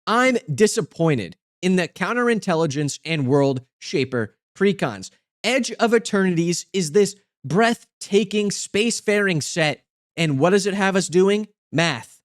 I'm disappointed in the counterintelligence and world shaper precons. Edge of Eternities is this breathtaking spacefaring set, and what does it have us doing? Math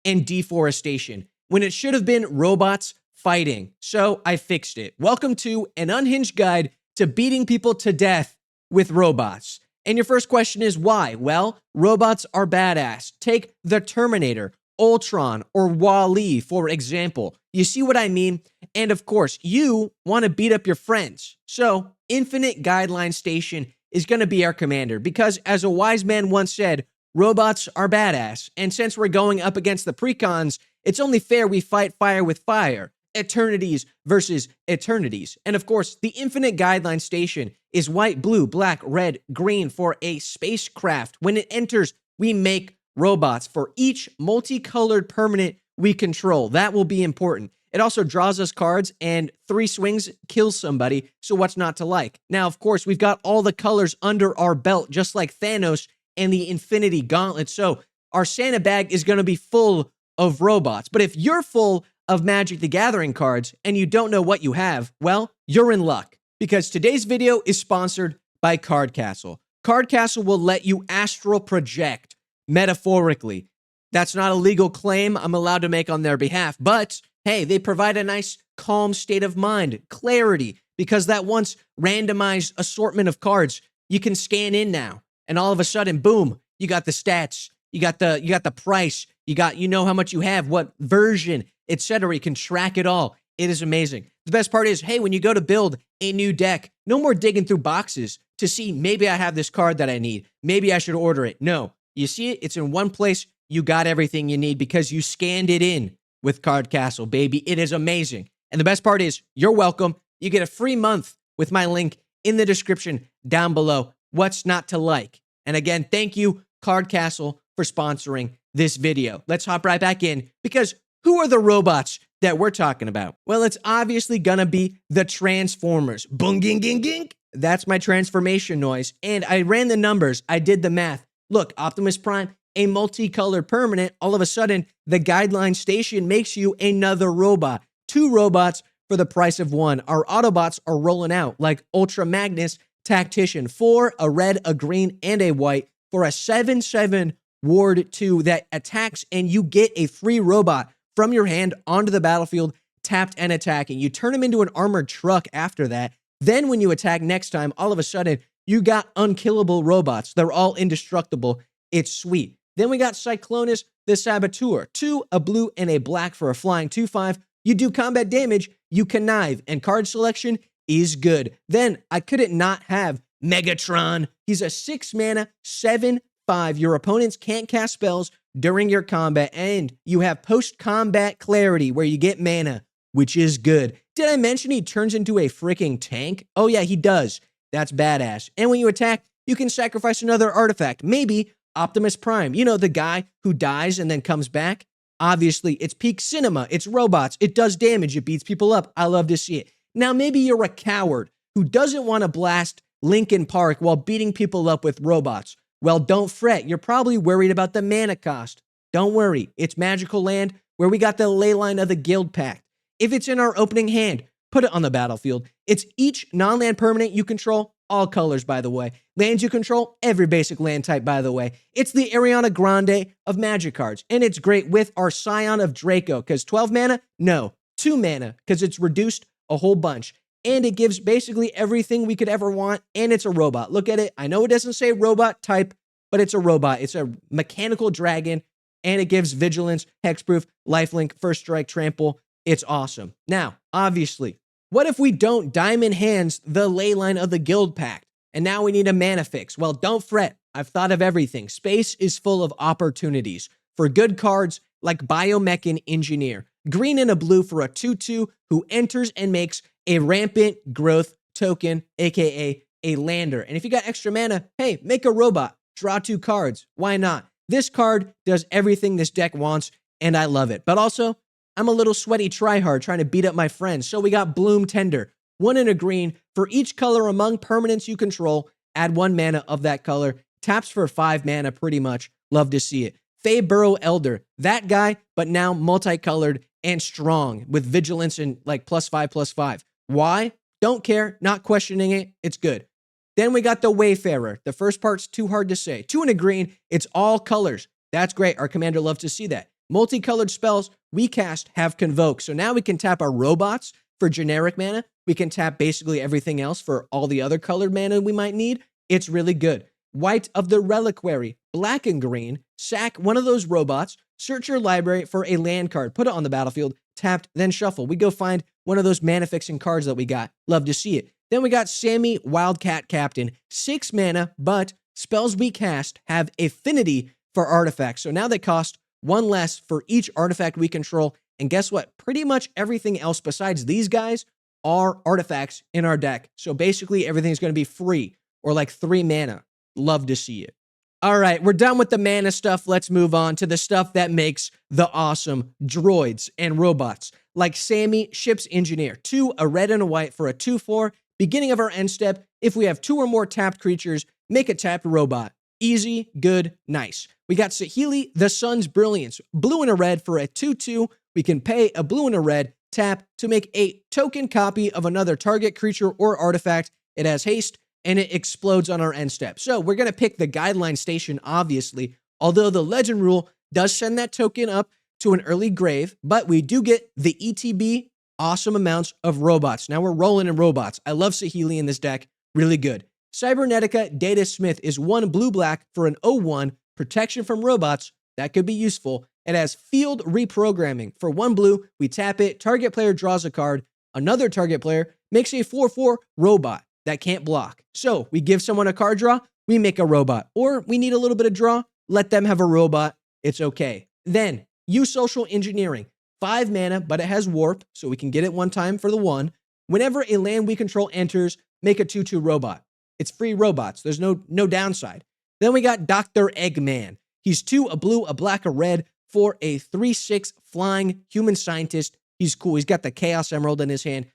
and deforestation, when it should have been robots fighting. So I fixed it. Welcome to an unhinged guide to beating people to death with robots. And your first question is why? Well, robots are badass. Take the Terminator, Ultron, or Wall-E, for example. You see what I mean? And of course, you want to beat up your friends. So Infinite Guideline Station is going to be our commander because, as a wise man once said, robots are badass. And since we're going up against the precons, it's only fair we fight fire with fire. Eternities versus eternities. And of course, the Infinite Guideline Station is white, blue, black, red, green for a spacecraft. When it enters, we make robots for each multicolored permanent we control. That will be important. It also draws us cards, and 3 swings kills somebody, so what's not to like? Now, of course, we've got all the colors under our belt, just like Thanos and the Infinity Gauntlet, so our Santa bag is going to be full of robots. But if you're full of Magic the Gathering cards and you don't know what you have, well, you're in luck, because today's video is sponsored by Card Castle. Card Castle will let you astral project, metaphorically. That's not a legal claim I'm allowed to make on their behalf, but hey, they provide a nice, calm state of mind, clarity, because that once randomized assortment of cards, you can scan in now, and all of a sudden, boom, you got the stats, you got the price, you know how much you have, what version, etc. You can track it all. It is amazing. The best part is, hey, when you go to build a new deck, no more digging through boxes to see maybe I have this card that I need. Maybe I should order it. No, you see it, it's in one place. You got everything you need because you scanned it in with Card Castle, baby. It is amazing. And the best part is, you're welcome. You get a free month with my link in the description down below. What's not to like? And again, thank you, Card Castle, for sponsoring this video. Let's hop right back in, because who are the robots that we're talking about? Well, it's obviously gonna be the Transformers. Boom, ging, ging, ging. That's my transformation noise. And I ran the numbers. I did the math. Look, Optimus Prime, a multicolored permanent, all of a sudden, the Guideline Station makes you another robot. 2 robots for the price of 1. Our Autobots are rolling out like Ultra Magnus Tactician, 4, a red, a green, and a white for a 7/7 Ward 2 that attacks, and you get a free robot from your hand onto the battlefield, tapped and attacking. You turn him into an armored truck after that. Then when you attack next time, all of a sudden, you got unkillable robots. They're all indestructible. It's sweet. Then we got Cyclonus the Saboteur. 2, a blue, and a black for a flying 2/5. You do combat damage, you connive, and card selection is good. Then I couldn't not have Megatron. He's a 6 mana, 7/5. Your opponents can't cast spells during your combat, and you have post-combat clarity where you get mana, which is good. Did I mention he turns into a freaking tank? Oh yeah, he does. That's badass. And when you attack, you can sacrifice another artifact. Maybe Optimus Prime, you know, the guy who dies and then comes back. Obviously, it's peak cinema. It's robots. It does damage. It beats people up. I love to see it. Now, maybe you're a coward who doesn't want to blast Linkin Park while beating people up with robots. Well, don't fret. You're probably worried about the mana cost. Don't worry. It's Magical Land, where we got the ley line of the Guild Pact. If it's in our opening hand, put it on the battlefield. It's each non-land permanent you control, all colors, by the way. Lands you control, every basic land type, by the way. It's the Ariana Grande of Magic cards, and it's great with our Scion of Draco, because 12 mana? No, 2 mana, because it's reduced a whole bunch. And it gives basically everything we could ever want, and it's a robot. Look at it. I know it doesn't say robot type, but it's a robot. It's a mechanical dragon, and it gives vigilance, hexproof, lifelink, first strike, trample. It's awesome. Now, obviously, what if we don't Diamond Hands the ley line of the Guild Pact, and now we need a mana fix? Well, don't fret. I've thought of everything. Space is full of opportunities for good cards like Biomechan Engineer. Green and a blue for a 2/2 who enters and makes a rampant growth token, aka a lander. And if you got extra mana, hey, make a robot. Draw 2 cards. Why not? This card does everything this deck wants, and I love it. But also, I'm a little sweaty tryhard trying to beat up my friends. So we got Bloom Tender. 1 and a green. For each color among permanents you control, add 1 mana of that color. Taps for 5 mana pretty much. Love to see it. Fey Burrow Elder, that guy, but now multicolored and strong with vigilance and like +5/+5. Why? Don't care, not questioning it. It's good. Then we got the Wayfarer. The first part's too hard to say. 2 and a green, it's all colors. That's great. Our commander loves to see that. Multicolored spells we cast have Convoke. So now we can tap our robots for generic mana. We can tap basically everything else for all the other colored mana we might need. It's really good. White of the Reliquary, black and green, sack one of those robots, search your library for a land card, put it on the battlefield, tapped, then shuffle. We go find one of those mana fixing cards that we got. Love to see it. Then we got Sammy, Wildcat Captain, 6 mana, but spells we cast have affinity for artifacts. So now they cost 1 less for each artifact we control. And guess what? Pretty much everything else besides these guys are artifacts in our deck. So basically everything's going to be free or like 3 mana. Love to see it. All right, we're done with the mana stuff. Let's move on to the stuff that makes the awesome droids and robots. Like Sammy, Ship's Engineer. 2, a red and a white for a 2/4. Beginning of our end step, if we have 2 or more tapped creatures, make a tapped robot. Easy, good, nice. We got Saheeli, the Sun's Brilliance. Blue and a red for a 2/2. We can pay a blue and a red, tap to make a token copy of another target creature or artifact. It has haste, and it explodes on our end step. So we're going to pick the guideline station, obviously, although the legend rule does send that token up to an early grave, but we do get the ETB awesome amounts of robots. Now we're rolling in robots. I love Saheeli in this deck. Really good. Cybernetica Data Smith is 1 blue-black for an 0/1 protection from robots. That could be useful. It has field reprogramming. For 1 blue, we tap it. Target player draws a card. Another target player makes a 4/4 robot that can't block. So we give someone a card draw, we make a robot. Or we need a little bit of draw, let them have a robot. It's okay. Then use social engineering. 5 mana, but it has warp, so we can get it 1 time for the 1. Whenever a land we control enters, make a 2/2 robot. It's free robots. There's no downside. Then we got Dr. Eggman. He's 2, a blue, a black, a red for a 3/6 flying human scientist. He's cool. He's got the Chaos Emerald in his hand.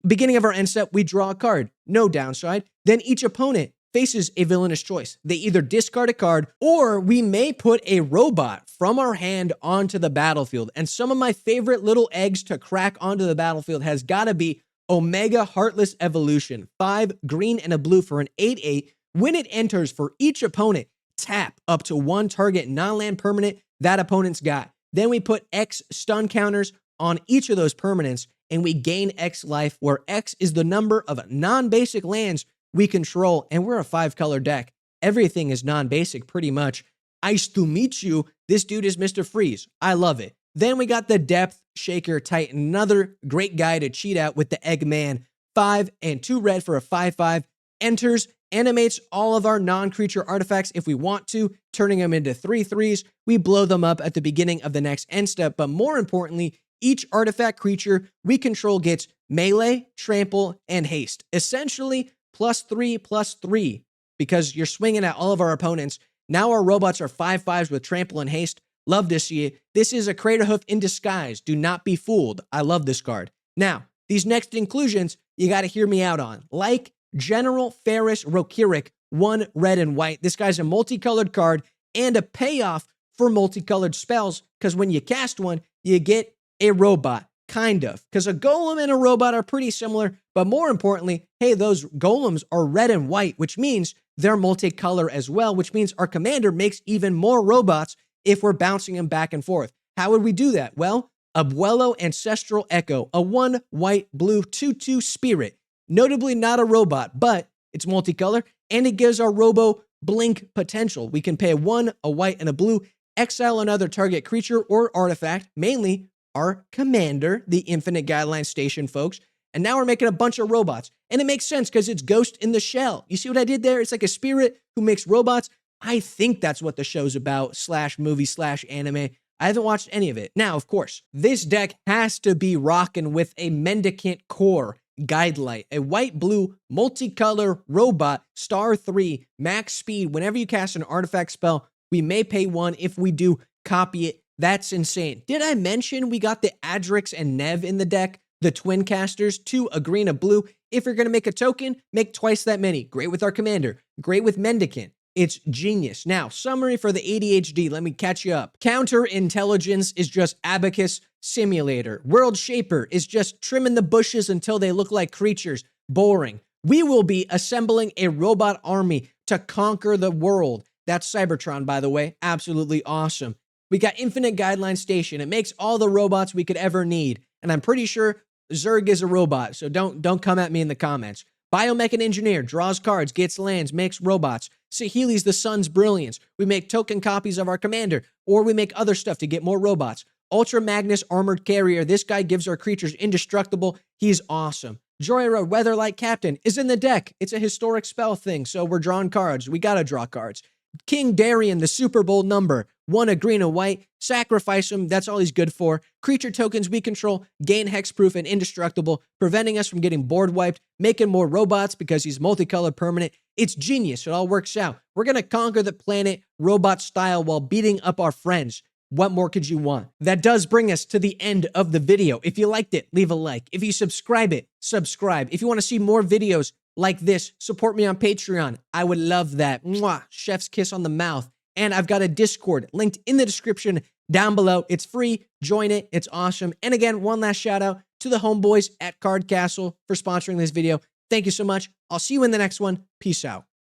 Beginning of our end step, we draw a card. No downside. Then each opponent faces a villainous choice. They either discard a card or we may put a robot from our hand onto the battlefield. And some of my favorite little eggs to crack onto the battlefield has got to be Omega Heartless Evolution. 5 green and a blue for an 8/8. When it enters for each opponent, tap up to 1 target non-land permanent that opponent's got. Then we put X stun counters on each of those permanents and we gain X life, where X is the number of non-basic lands we control, and we're a 5-color deck. Everything is non-basic pretty much. Nice to meet you. This dude is Mr. Freeze. I love it. Then we got the Depth Shaker Titan, another great guy to cheat out with the Eggman. 5 and 2 red for a 5/5. Enters, animates all of our non-creature artifacts if we want to, turning them into 3/3s. We blow them up at the beginning of the next end step, but more importantly, each artifact creature we control gets melee, trample, and haste. Essentially, +3/+3, because you're swinging at all of our opponents. Now our robots are 5/5s with trample and haste. Love to see it. This is a Craterhoof in disguise. Do not be fooled. I love this card. Now, these next inclusions, you got to hear me out on. Like General Ferris Rokirik, 1 red and white. This guy's a multicolored card and a payoff for multicolored spells, because when you cast one, you get a robot. Kind of, because a golem and a robot are pretty similar, but more importantly, hey, those golems are red and white, which means they're multicolor as well, which means our commander makes even more robots if we're bouncing them back and forth. How would we do that? Well, Abuelo Ancestral Echo, a 1 white blue 2/2 spirit, notably not a robot, but it's multicolor, and it gives our robo blink potential. We can pay 1, a white, and a blue, exile another target creature or artifact, mainly our commander, the Infinite Guideline Station, folks. And now we're making a bunch of robots. And it makes sense because it's Ghost in the Shell. You see what I did there? It's like a spirit who makes robots. I think that's what the show's about, /movie/anime. I haven't watched any of it. Now, of course, this deck has to be rocking with a Mendicant Core Guidelight, a white-blue multicolor robot, star 3, max speed. Whenever you cast an artifact spell, we may pay 1. If we do, copy it. That's insane. Did I mention we got the Adrix and Nev in the deck? The twin casters, 2, a green, a blue. If you're going to make a token, make twice that many. Great with our commander. Great with Mendicant. It's genius. Now, summary for the ADHD. Let me catch you up. Counterintelligence is just abacus simulator. World Shaper is just trimming the bushes until they look like creatures. Boring. We will be assembling a robot army to conquer the world. That's Cybertron, by the way. Absolutely awesome. We got Infinite Guideline Station. It makes all the robots we could ever need. And I'm pretty sure Zurg is a robot, so don't come at me in the comments. Biomech Engineer draws cards, gets lands, makes robots. Sahili's the sun's brilliance. We make token copies of our commander, or we make other stuff to get more robots. Ultra Magnus Armored Carrier. This guy gives our creatures indestructible. He's awesome. Joyra Weatherlight Captain is in the deck. It's a historic spell thing, so we're drawing cards. We gotta draw cards. King Darien, the Super Bowl number. 1 a green and white. Sacrifice him. That's all he's good for. Creature tokens we control gain hexproof and indestructible, preventing us from getting board wiped, making more robots because he's multicolored permanent. It's genius. It all works out. We're going to conquer the planet robot style while beating up our friends. What more could you want? That does bring us to the end of the video. If you liked it, leave a like. If you subscribe, If you want to see more videos like this, support me on Patreon. I would love that. Mwah. Chef's kiss on the mouth. And I've got a Discord linked in the description down below. It's free. Join it. It's awesome. And again, one last shout out to the homeboys at Card Castle for sponsoring this video. Thank you so much. I'll see you in the next one. Peace out.